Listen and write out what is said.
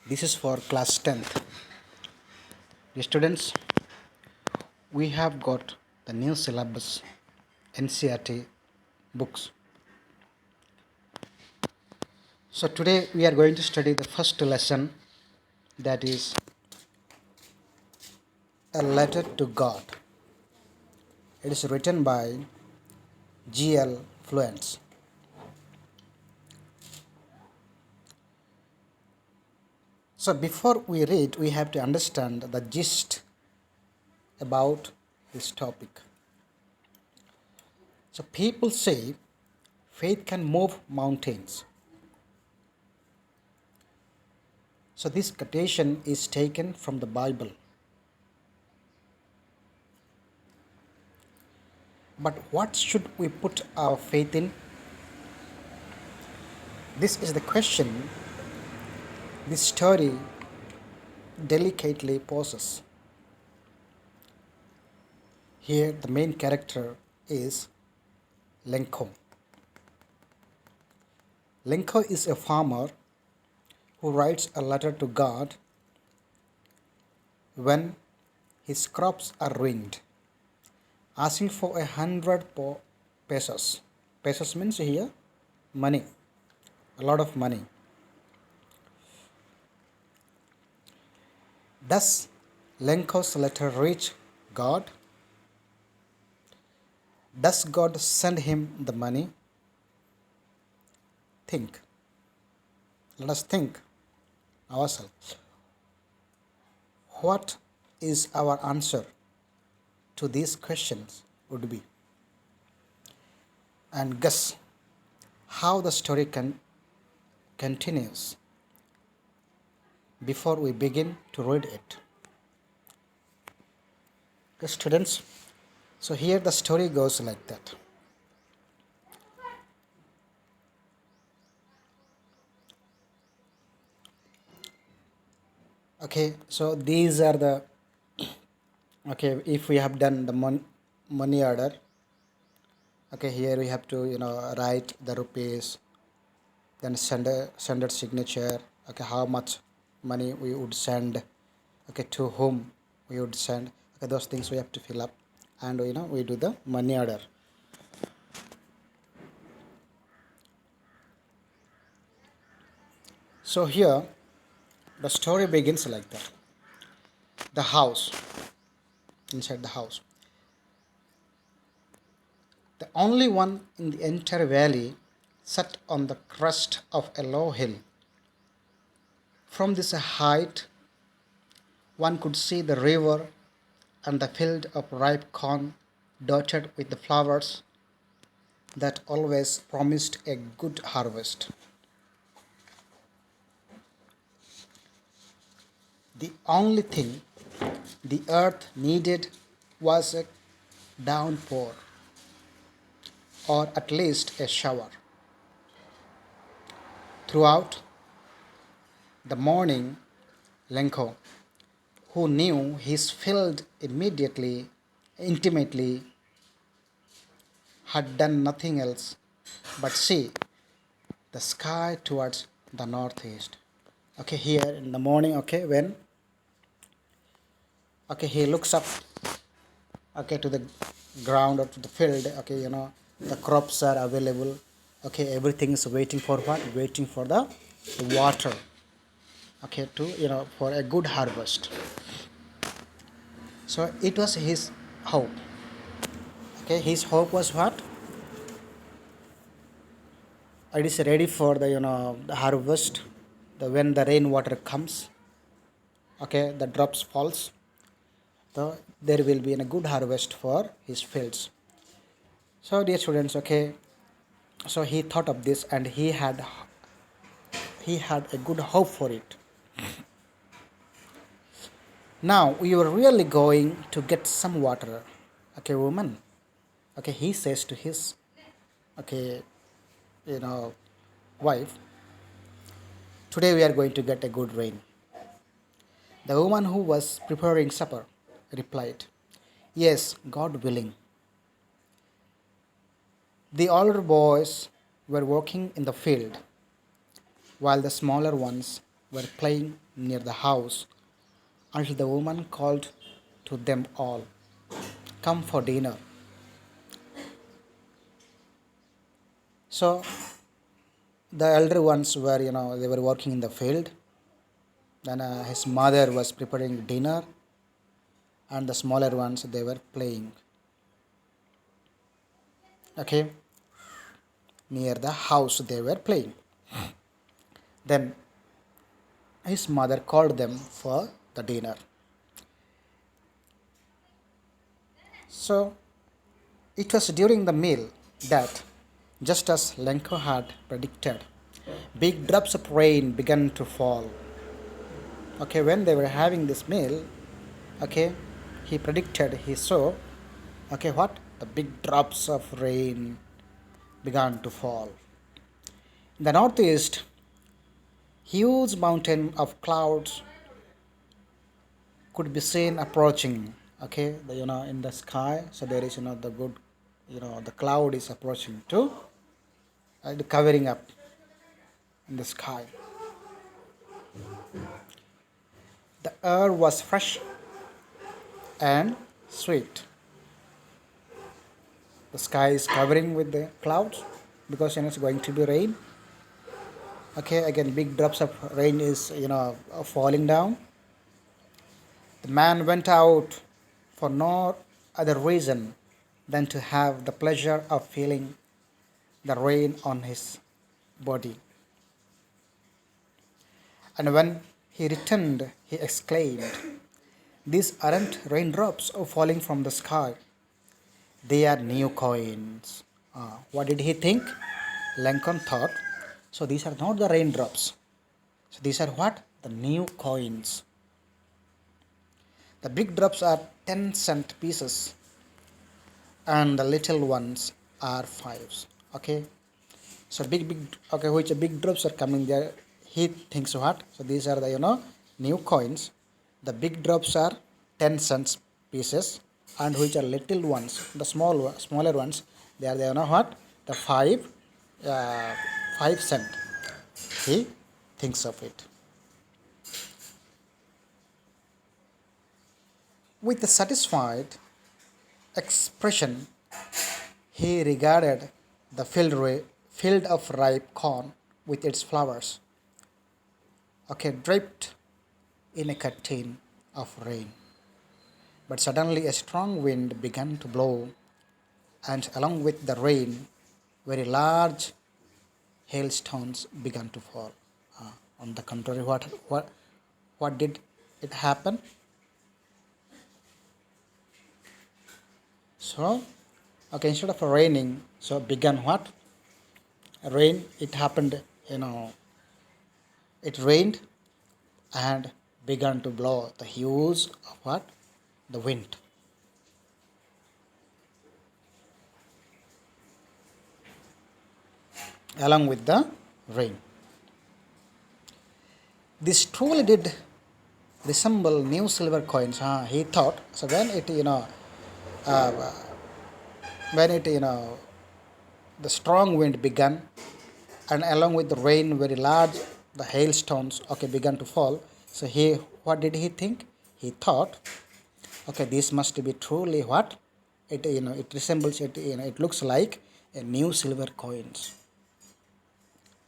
This is for class 10th. The students, we have got the new syllabus NCERT books. So today we are going to study the first lesson, that is a letter to God. It is written by G.L. Fluence. So before we read, we have to understand the gist about this topic. So people say faith can move mountains. So this quotation is taken from the Bible. But what should we put our faith in? This is the question this story delicately poses. Here, the main character is Lenko. Lenko is a farmer who writes a letter to God when his crops are ruined, asking for 100 pesos. Pesos means here money, a lot of money. Does Lenko's letter reach God? Does God send him the money? Think. Let us think ourselves. What is our answer to these questions would be? And guess how the story continues before we begin to read it. Okay, students, so here the story goes like that. Okay, so these are the, okay, if we have done the money order, okay, here we have to write the rupees, then sender signature, okay, how much money we would send, okay, to whom we would send, okay, those things we have to fill up, and we do the money order. So here the story begins like that. The house, inside the house, the only one in the entire valley, sat on the crest of a low hill. From this height one could see the river and the field of ripe corn dotted with the flowers that always promised a good harvest. The only thing the earth needed was a downpour, or at least a shower. Throughout the morning, Lenko, who knew his field intimately, had done nothing else but see the sky towards the northeast. Okay, here in the morning, okay, when he looks up, okay, to the ground or to the field, okay, the crops are available, okay, everything is waiting for what? Waiting for the water, okay, to for a good harvest. So it was his hope. Okay, his hope was what? It is ready for the the harvest. When the rainwater comes, okay, the drops falls, so there will be a good harvest for his fields. So dear students, okay, so he thought of this and he had a good hope for it. Now we are really going to get some water, okay, woman. Okay, he says to his, okay, wife, today we are going to get a good rain. The woman who was preparing supper replied, yes, God willing. The older boys were working in the field while the smaller ones were playing near the house until the woman called to them all, "Come for dinner." So the elder ones were, they were working in the field. Then his mother was preparing dinner, and the smaller ones they were playing. Okay, near the house they were playing. Then his mother called them for the dinner. So it was during the meal that, just as Lenko had predicted, big drops of rain began to fall. Okay, when they were having this meal, okay, he predicted, he saw, okay, what? The big drops of rain began to fall. In the northeast, huge mountain of clouds could be seen approaching. Okay, in the sky. So there is, the good, the cloud is approaching too, and covering up in the sky. The air was fresh and sweet. The sky is covering with the clouds because it's going to be rain. Okay, again, big drops of rain is falling down. The man went out for no other reason than to have the pleasure of feeling the rain on his body. And when he returned, he exclaimed, "These aren't raindrops falling from the sky. They are new coins." What did he think? Lincoln thought, so these are not the raindrops. So these are what? The new coins. The big drops are 10-cent pieces and the little ones are fives. Okay. So okay, which big drops are coming there. He thinks what? So these are the new coins. The big drops are 10 cents pieces, and which are little ones, the smaller ones, they are the what? The 5 cent. He thinks of it. With a satisfied expression, he regarded the field of ripe corn with its flowers, okay, draped in a curtain of rain. But suddenly a strong wind began to blow, and along with the rain, very large hailstones began to fall. On the contrary, what did it happen? So, okay, instead of raining, so began what? Rain. It happened, it rained and began to blow the hues of what? The wind. Along with the rain. This truly did resemble new silver coins. He thought. So when it, when it, the strong wind began, and along with the rain, very large, the hailstones, okay, began to fall. So what did he think? He thought, okay, this must be truly what? It, it resembles it, it looks like a new silver coins.